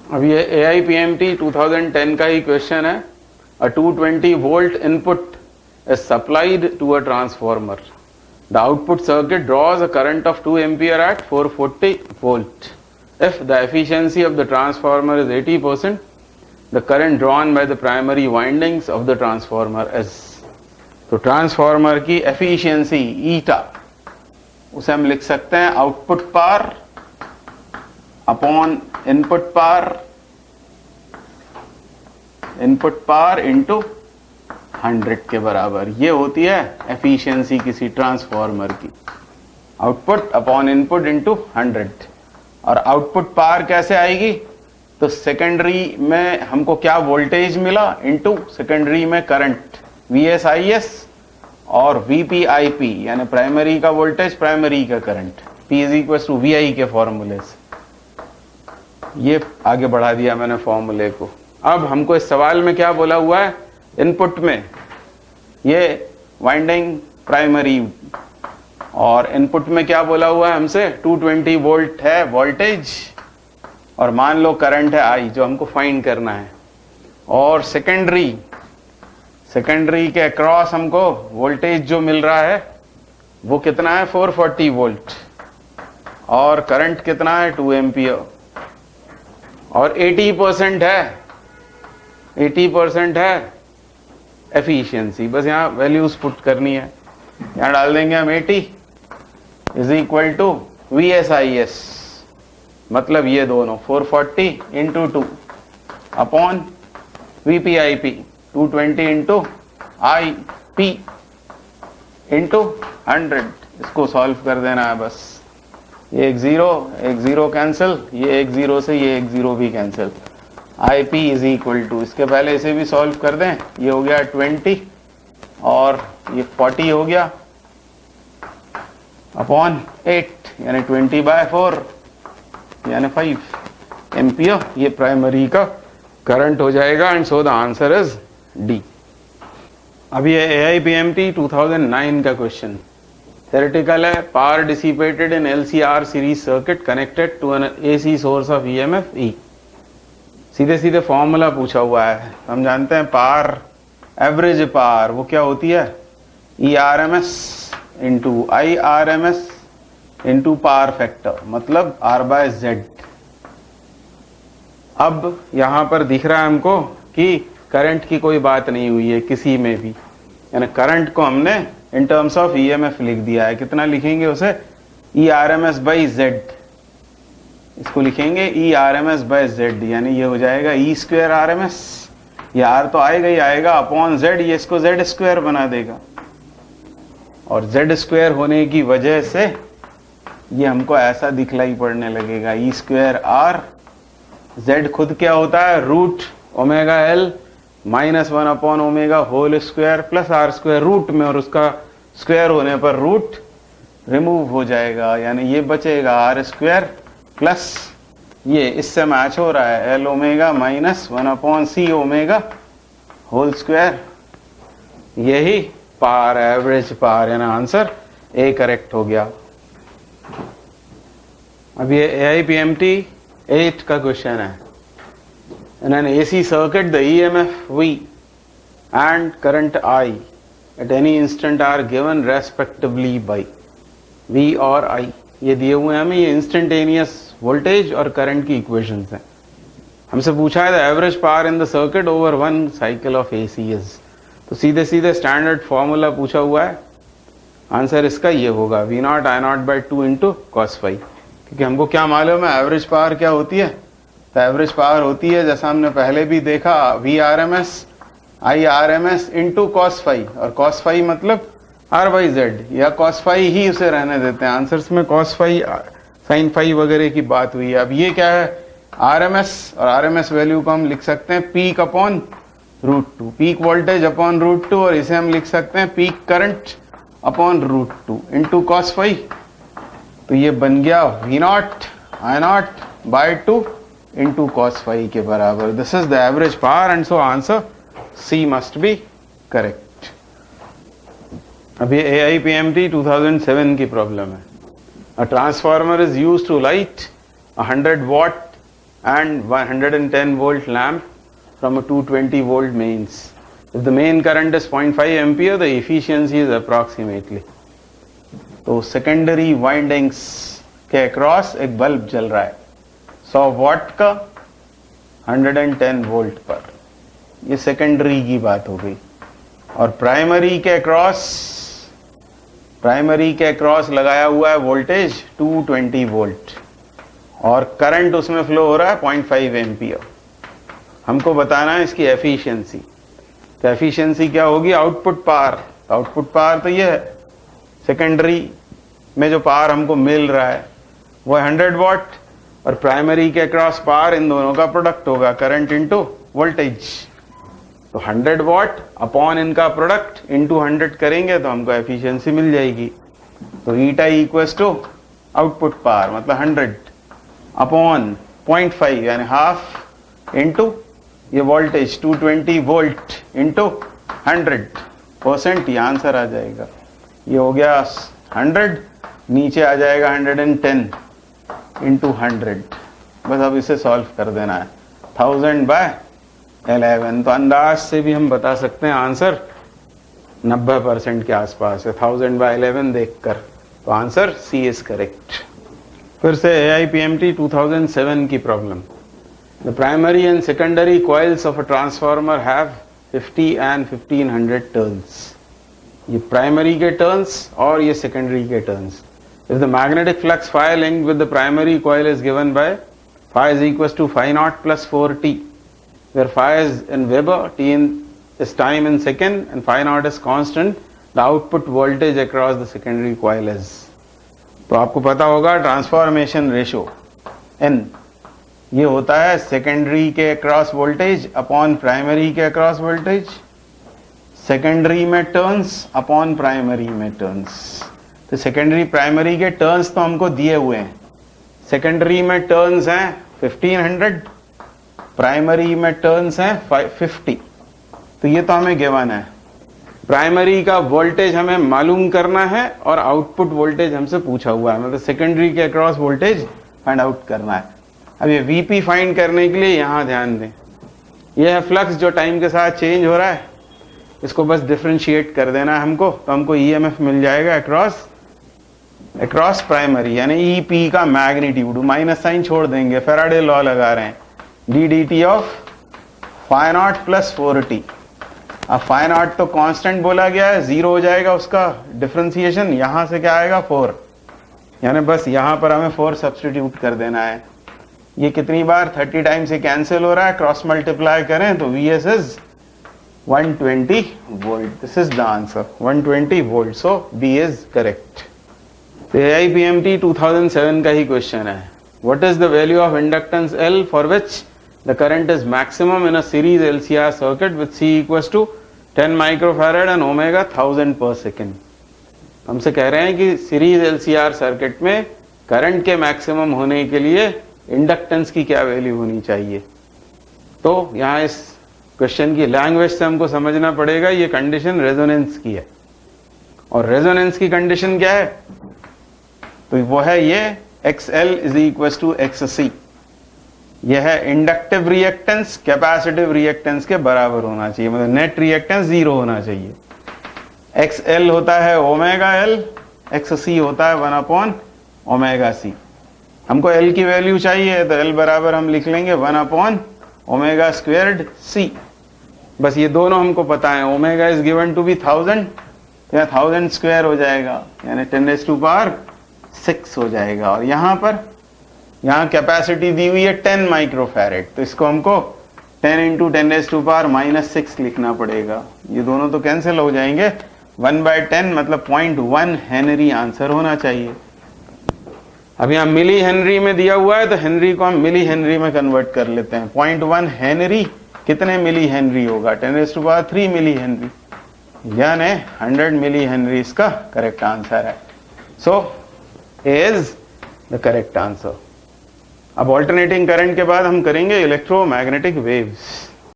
अब ये AIPMT 2010 का ही क्वेश्चन है। A 220 volt input is supplied to a transformer. The output circuit draws a current of 2 ampere at 440 volt. If the efficiency of the transformer is 80%, the current drawn by the primary windings of the transformer is. तो transformer की efficiency ईटा, उसे हम लिख सकते हैं output power upon input power into 100 के बराबर। ये होती है एफिशिएंसी किसी ट्रांसफॉर्मर की, आउटपुट अपॉन इनपुट इनटू 100। और आउटपुट पावर कैसे आएगी? तो सेकेंडरी में हमको क्या वोल्टेज मिला इनटू सेकेंडरी में करंट VSIS और VPIP, यानी प्राइमरी का वोल्टेज प्राइमरी का current, P is equal to VI के फॉर्मूले से। ये आगे बढ़ा दिया मैंने फॉर्मूले को। अब हमको इस सवाल में क्या बोला हुआ है? इनपुट में ये वाइंडिंग प्राइमरी, और इनपुट में क्या बोला हुआ है हमसे? 220 वोल्ट है वोल्टेज, और मान लो करंट है I जो हमको फाइंड करना है। और सेकेंडरी के अक्रॉस हमको वोल्टेज जो मिल रहा है वो कितना है? 440 वोल्ट, और करंट कितना है? 2 एम्पियर, और 80% है एफिशिएंसी। बस यहाँ वैल्यूज पुट करनी है, यहाँ डाल देंगे हम 80 इज इक्वल टू VSIS, मतलब ये दोनों 440 into 2 upon VPIP 220 into IP into 100। इसको सॉल्व कर देना है बस। ये एक जीरो कैंसिल, ये एक जीरो से ये एक जीरो भी cancel. IP is equal to, इसके पहले इसे भी सॉल्व कर दें, ये हो गया 20 और ये 40 हो गया अपॉन 8, यानी 20/4 यानी 5 एम्पियर। ये प्राइमरी का करंट हो जाएगा, and so the answer is D. अब ये AIPMT 2009 का क्वेश्चन थ्योरेटिकल है। Power dissipated in LCR series circuit connected to an AC source of EMF E। सीधे सीधे फॉर्मूला पूछा हुआ है। हम जानते हैं पावर, एवरेज पावर वो क्या होती है? ERMS into IRMS into power factor, मतलब R/Z। अब यहां पर दिख रहा है हमको कि करंट की कोई बात नहीं हुई है किसी में भी, यानी करंट को हमने इन टर्म्स ऑफ EMF लिख दिया है। कितना लिखेंगे उसे? ERMS/Z। इसको लिखेंगे ERMS/Z, यानी ये हो जाएगा E² RMS। ये R तो आएगा ही आएगा अपॉन Z, ये इसको Z² बना देगा, और Z² होने की वजह से ये हमको ऐसा दिखलाई पड़ने लगेगा E² R। Z खुद क्या होता है? Root omega L minus 1 upon omega whole square plus R² root में, और उसका स्क्वायर होने पर रूट रिमूव हो जाएगा, यानी ये बचेगा R² प्लस ये इससे मैच हो रहा है L omega minus 1 upon C omega whole square. यही पावर, एवरेज पावर, यानी आंसर A करेक्ट हो गया। अब ये AIPMT 8 का क्वेश्चन है। In an AC circuit, the EMF V and current I at any instant are given respectively by V और I। ये दिए हुए हैं हमें, ये इंस्टेंटेनियस वोल्टेज और करंट की इक्वेशंस हैं। हमसे पूछा है the average power in the circuit over 1 cycle of AC is. तो सीधे सीधे स्टैंडर्ड फॉर्मूला पूछा हुआ है, आंसर इसका ये होगा V0 I0/2 into cos phi। क्योंकि हमको क्या मालूम है एवरेज पावर क्या होती है? तो एवरेज पावर होती है, जैसा हमने पहले भी देखा, VRMS IRMS into cos phi, और cos phi मतलब R/Z, या cos phi ही उसे रहने देते हैं। आंसर्स में cos phi sin phi वगैरह की बात हुई है। अब ये क्या है? RMS, और RMS वैल्यू को हम लिख सकते हैं peak upon √2, peak voltage upon √2, और इसे हम लिख सकते हैं peak current upon √2 into cos phi। तो ये बन गया V0 I0/2 into cos phi के बराबर। This is the average power, and so answer C must be correct. अभी AIPMT 2007 की प्रॉब्लम है। A transformer is used to light 100 watt and 110 volt lamp from a 220 volt mains. If the main current is 0.5 ampere, the efficiency is approximately. तो secondary windings के across एक bulb जल रहा है 100 वाट का 110 वोल्ट पर, ये सेकेंडरी की बात हो गई. और प्राइमरी के अक्रॉस लगाया हुआ है वोल्टेज 220 वोल्ट और करंट उसमें फ्लो हो रहा है 0.5 एम्पियर. हमको बताना है इसकी एफिशिएंसी. तो एफिशिएंसी क्या होगी? Output power. आउटपुट पावर तो ये है, सेकेंडरी में जो पावर हमको मिल रहा है वो 100 वाट और प्राइमरी के अक्रॉस पावर, इन दोनों का प्रोडक्ट होगा करंट इनटू वोल्टेज. तो 100 वाट अपॉन इनका प्रोडक्ट इनटू 100 करेंगे तो हमको एफिशिएंसी मिल जाएगी. तो ईटा इक्वल्स टू आउटपुट पावर मतलब 100 अपॉन 0.5 यानी हाफ इनटू ये वोल्टेज 220 वोल्ट इनटू 100%, ये आंसर आ जाएगा. ये हो गया 100, नीचे आ जाएगा 110 इंटू 100. बस अब इसे सॉल्व कर देना है. 1000/11. तो अंदाज से भी हम बता सकते हैं आंसर 90% के आसपास है 1000/11 देखकर. तो आंसर सी इज करेक्ट. फिर से AIPMT 2007 की problem. The primary and secondary coils of a transformer have 50 and 1500 turns. ये प्राइमरी के टर्न्स और ये सेकेंडरी के turns. If the magnetic flux phi linked with the primary coil is given by phi is equals to phi naught plus 4t, where phi is in Weber, t is time in second, and phi naught is constant, the output voltage across the secondary coil is. तो आपको पता होगा transformation ratio N ये होता है secondary के across voltage upon primary के across voltage, secondary में टर्न्स अपॉन प्राइमरी में टर्न्स. तो सेकेंडरी प्राइमरी के टर्न्स तो हमको दिए हुए हैं. सेकेंडरी में टर्न्स हैं 1500, प्राइमरी में टर्न्स हैं 50. तो ये तो हमें गिवन है. प्राइमरी का वोल्टेज हमें मालूम करना है और आउटपुट वोल्टेज हमसे पूछा हुआ है, मतलब सेकेंडरी के अक्रॉस वोल्टेज फाइंड आउट करना है. अब ये वीपी फाइंड करने के लिए यहां ध्यान दें, यह है फ्लक्स जो टाइम के साथ चेंज हो रहा है. इसको बस डिफरेंशिएट कर देना है हमको, तो हमको ईएमएफ मिल जाएगा अक्रॉस प्राइमरी, यानी ईपी का मैग्नीट्यूड. माइनस साइन छोड़ देंगे, फेराडे लॉ लगा रहे हैं. D D T of phi naught plus 4t. अब फाई नॉट तो कांस्टेंट बोला गया है, 0 हो जाएगा उसका डिफरेंशिएशन. यहां से क्या आएगा 4, यानी बस यहां पर हमें 4 सब्सटीट्यूट कर देना है. ये कितनी बार 30 टाइम्स से कैंसिल हो रहा है, क्रॉस मल्टीप्लाई करें तो VS इज 120 volt. This is the answer 120 volt. So B is correct. तो AIPMT 2007 का ही क्वेश्चन है. What is the value of inductance L for which the current is maximum in a series LCR circuit with C equals to 10 microfarad and omega 1000 per second. हमसे कह रहे हैं कि series LCR circuit में current के maximum होने के लिए इंडक्टेंस की क्या वैल्यू होनी चाहिए. तो यहाँ इस क्वेश्चन की लैंग्वेज से हमको समझना पड़ेगा, ये कंडीशन रेजोनेंस की है. और रेजोनेंस की कंडीशन क्या है? तो वो है ये XL is equal to XC. यह है इंडक्टिव रिएक्टेंस कैपेसिटिव रिएक्टेंस के बराबर होना चाहिए, मतलब नेट रिएक्टेंस 0 होना चाहिए. XL होता है ओमेगा L, XC होता है 1/ओमेगा C. हमको L की वैल्यू चाहिए तो L बराबर हम लिख लेंगे 1/ओमेगा² C. बस ये दोनों हमको पता है. Omega is given to be 1000, या 1000² हो जाएगा, यानी 10⁻6 हो जाएगा. और यहाँ कैपेसिटी दी हुई है 10 माइक्रोफैरेड, तो इसको हमको 10 × 10⁻⁻6 लिखना पड़ेगा. ये दोनों तो कैंसिल हो जाएंगे. 1/10 मतलब 0.1 हेनरी आंसर होना चाहिए. अब यहाँ मिली हेनरी में दिया हुआ है तो हेनरी को हम मिली हेनरी में कन्वर्ट कर लेते हैं. 0.1 हेनरी कितने मिली हेनरी होगा? 10⁻³ मिली हेनरी, यानी 100 मिली हेनरी इसका करेक्ट आंसर है. So is the correct answer. अब ऑल्टरनेटिंग करंट के बाद हम करेंगे इलेक्ट्रोमैग्नेटिक वेव्स.